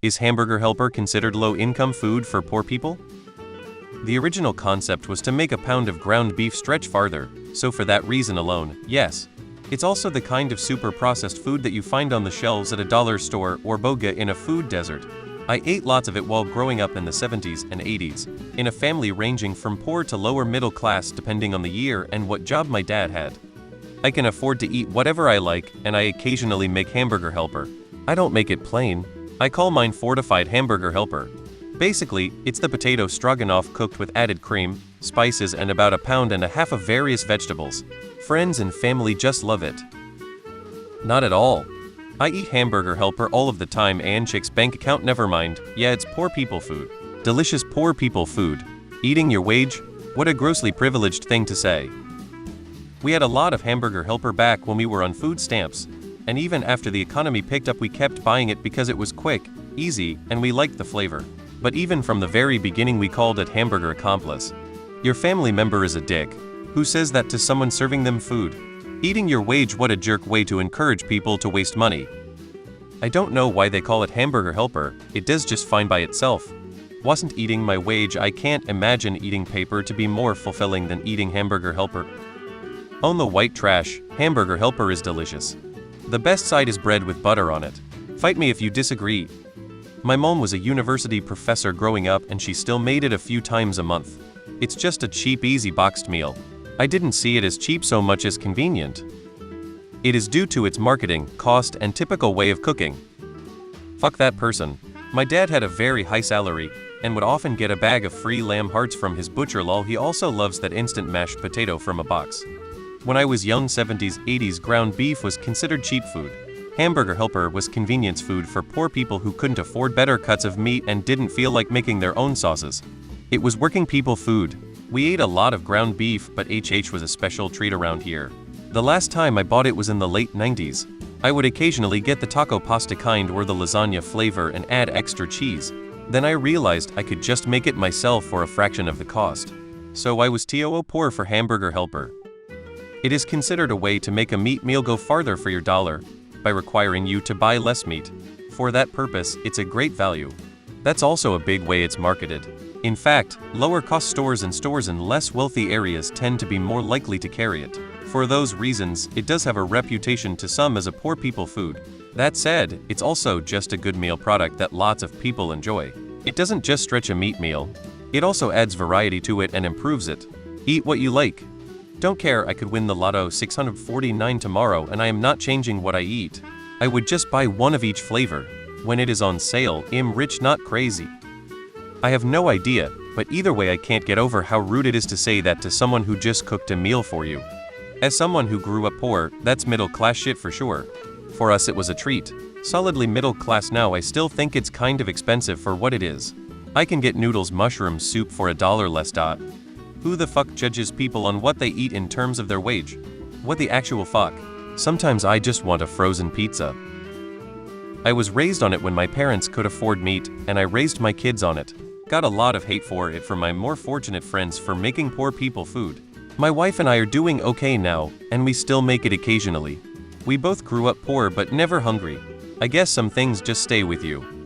Is Hamburger Helper considered low-income food for poor people? The original concept was to make a pound of ground beef stretch farther, so for that reason alone, yes. It's also the kind of super processed food that you find on the shelves at a dollar store or boga in a food desert. I ate lots of it while growing up in the 70s and 80s, in a family ranging from poor to lower middle class depending on the year and what job my dad had. I can afford to eat whatever I like, and I occasionally make Hamburger Helper. I don't make it plain. I call mine fortified Hamburger Helper. Basically, it's the potato stroganoff cooked with added cream, spices and about 1.5 pounds of various vegetables. Friends and family just love it. Not at all. I eat Hamburger Helper all of the time and chick's bank account never mind. Yeah, it's poor people food. Delicious poor people food. Eating your wage? What a grossly privileged thing to say. We had a lot of Hamburger Helper back when we were on food stamps. And even after the economy picked up we kept buying it because it was quick, easy, and we liked the flavor. But even from the very beginning we called it Hamburger Accomplice. Your family member is a dick. Who says that to someone serving them food? Eating your wage, what a jerk way to encourage people to waste money. I don't know why they call it Hamburger Helper, it does just fine by itself. Wasn't eating my wage, I can't imagine eating paper to be more fulfilling than eating Hamburger Helper. On the white trash, Hamburger Helper is delicious. The best side is bread with butter on it. Fight me if you disagree. My mom was a university professor growing up and she still made it a few times a month. It's just a cheap, easy boxed meal. I didn't see it as cheap so much as convenient. It is due to its marketing, cost, and typical way of cooking. Fuck that person. My dad had a very high salary and would often get a bag of free lamb hearts from his butcher. Lol, he also loves that instant mashed potato from a box. When I was young 70s, 80s, ground beef was considered cheap food. Hamburger Helper was convenience food for poor people who couldn't afford better cuts of meat and didn't feel like making their own sauces. It was working people food. We ate a lot of ground beef, but HH was a special treat around here. The last time I bought it was in the late 90s. I would occasionally get the taco pasta kind or the lasagna flavor and add extra cheese. Then I realized I could just make it myself for a fraction of the cost. So I was too poor for Hamburger Helper. It is considered a way to make a meat meal go farther for your dollar, by requiring you to buy less meat. For that purpose, it's a great value. That's also a big way it's marketed. In fact, lower-cost stores and stores in less wealthy areas tend to be more likely to carry it. For those reasons, it does have a reputation to some as a poor people food. That said, it's also just a good meal product that lots of people enjoy. It doesn't just stretch a meat meal. It also adds variety to it and improves it. Eat what you like. Don't care, I could win the lotto 649 tomorrow and I am not changing what I eat. I would just buy one of each flavor. When it is on sale, I'm rich not crazy. I have no idea, but either way I can't get over how rude it is to say that to someone who just cooked a meal for you. As someone who grew up poor, that's middle class shit for sure. For us it was a treat. Solidly middle class now, I still think it's kind of expensive for what it is. I can get noodles mushroom soup for $1 less. Who the fuck judges people on what they eat in terms of their wage? What the actual fuck? Sometimes I just want a frozen pizza. I was raised on it when my parents could afford meat, and I raised my kids on it. Got a lot of hate for it from my more fortunate friends for making poor people food. My wife and I are doing okay now, and we still make it occasionally. We both grew up poor but never hungry. I guess some things just stay with you.